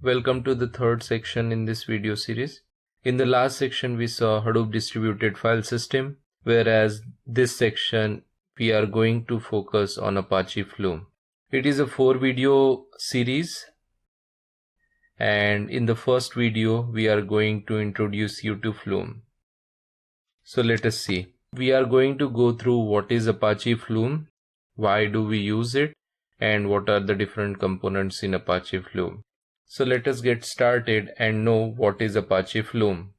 Welcome to the third section in this video series. In the last section we saw Hadoop distributed file system, whereas this section we are going to focus on Apache Flume. It is a 4-video series, and in the first video we are going to introduce you to Flume. So let us see. We are going to go through what is Apache Flume, why do we use it, and what are the different components in Apache Flume. So let us get started and know what is Apache Flume.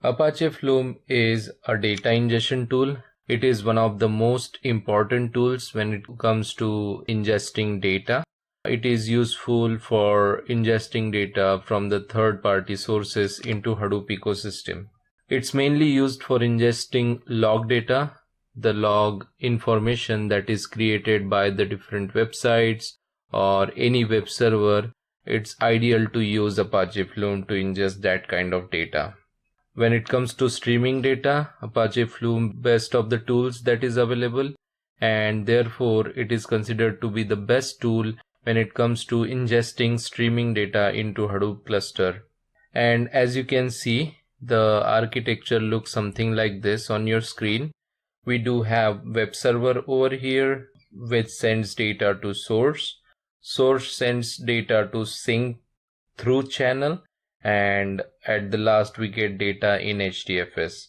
Apache Flume is a data ingestion tool. It is one of the most important tools when it comes to ingesting data. It is useful for ingesting data from the third-party sources into Hadoop ecosystem. It's mainly used for ingesting log data, the log information that is created by the different websites or any web server. It's ideal to use Apache Flume to ingest that kind of data. When it comes to streaming data, Apache Flume best of the tools that is available, and therefore it is considered to be the best tool when it comes to ingesting streaming data into Hadoop cluster. And as you can see, the architecture looks something like this on your screen. We do have web server over here which sends data to source. Source sends data to sink through channel, and at the last we get data in HDFS.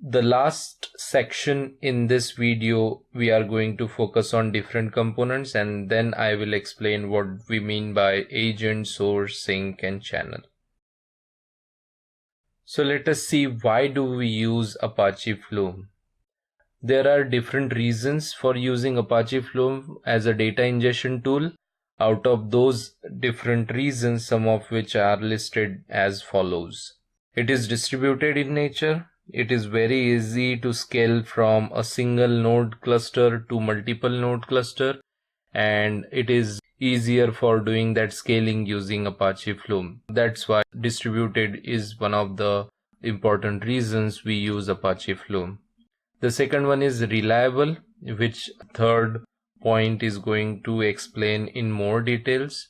The last section in this video we are going to focus on different components, and then I will explain what we mean by agent, source, sink and channel. So let us see, why do we use Apache Flume? There are different reasons for using Apache Flume as a data ingestion tool. Out of those different reasons, some of which are listed as follows. It is distributed in nature. It is very easy to scale from a single node cluster to multiple node cluster, and it is easier for doing that scaling using Apache Flume. That's why distributed is one of the important reasons we use Apache Flume. The second one is reliable, which third point is going to explain in more details.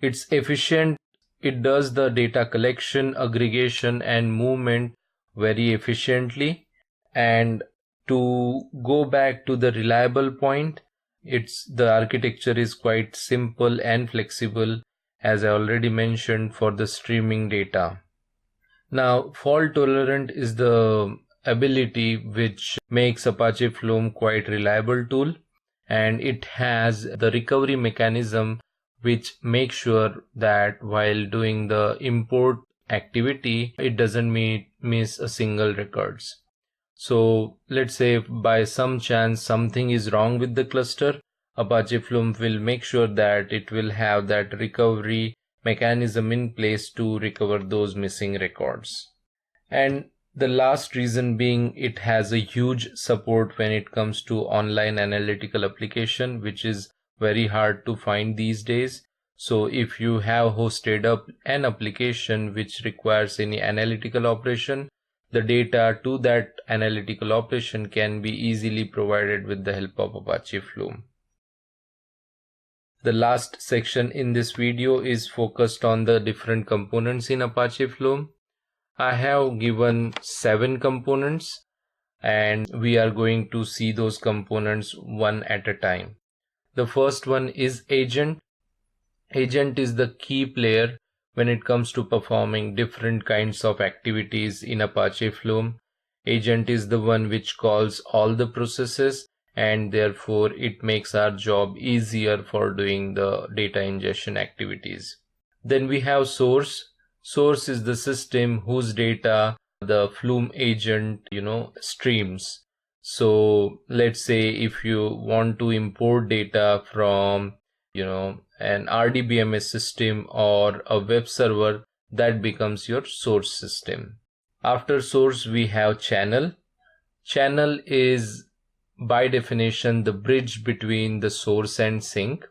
It's efficient. It does the data collection, aggregation and movement very efficiently. And to go back to the reliable point, the architecture is quite simple and flexible, as I already mentioned, for the streaming data. Now, fault tolerant is the ability which makes Apache Flume quite reliable tool, and it has the recovery mechanism which makes sure that while doing the import activity, it doesn't miss a single records. So let's say if by some chance something is wrong with the cluster, Apache Flume will make sure that it will have that recovery mechanism in place to recover those missing records. And the last reason being, it has a huge support when it comes to online analytical application, which is very hard to find these days. So if you have hosted up an application which requires any analytical operation, the data to that analytical operation can be easily provided with the help of Apache Flume. The last section in this video is focused on the different components in Apache Flume. I have given 7 components, and we are going to see those components one at a time. The first one is agent. Agent is the key player when it comes to performing different kinds of activities in Apache Flume. Agent is the one which calls all the processes, and therefore it makes our job easier for doing the data ingestion activities. Then we have source. Source is the system whose data the Flume agent, streams. So let's say if you want to import data from, an RDBMS system or a web server, that becomes your source system. After source, we have channel. Channel is by definition the bridge between the source and sink.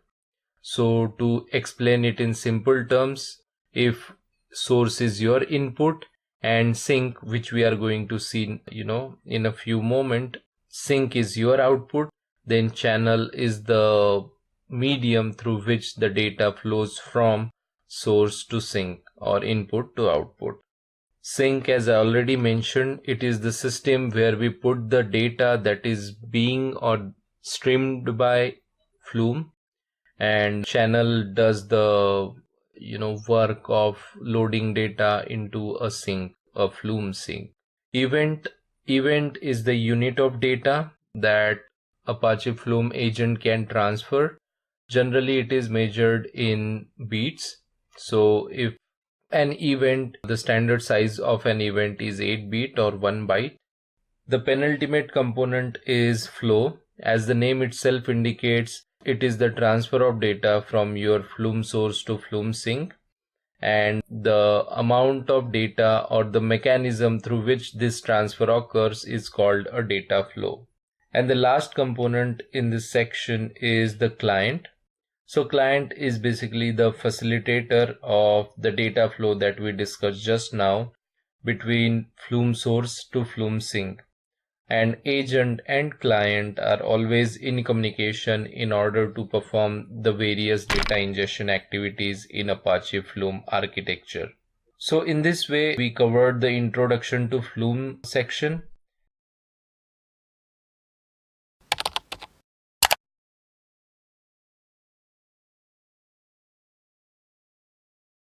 So to explain it in simple terms, if source is your input and sink, which we are going to see in a few moments, sink is your output, then channel is the medium through which the data flows from source to sink or input to output. Sink, as I already mentioned, it is the system where we put the data that is being or streamed by Flume, and channel does the work of loading data into a sink, a Flume sink. Event is the unit of data that Apache Flume agent can transfer. Generally, it is measured in beats. So if an event, the standard size of an event is 8 bit or 1 byte. The penultimate component is flow. As the name itself indicates, it is the transfer of data from your Flume source to Flume sink, and the amount of data or the mechanism through which this transfer occurs is called a data flow. And the last component in this section is the client. So client is basically the facilitator of the data flow that we discussed just now between Flume source to Flume sink. And agent and client are always in communication in order to perform the various data ingestion activities in Apache Flume architecture. So in this way, we covered the introduction to Flume section.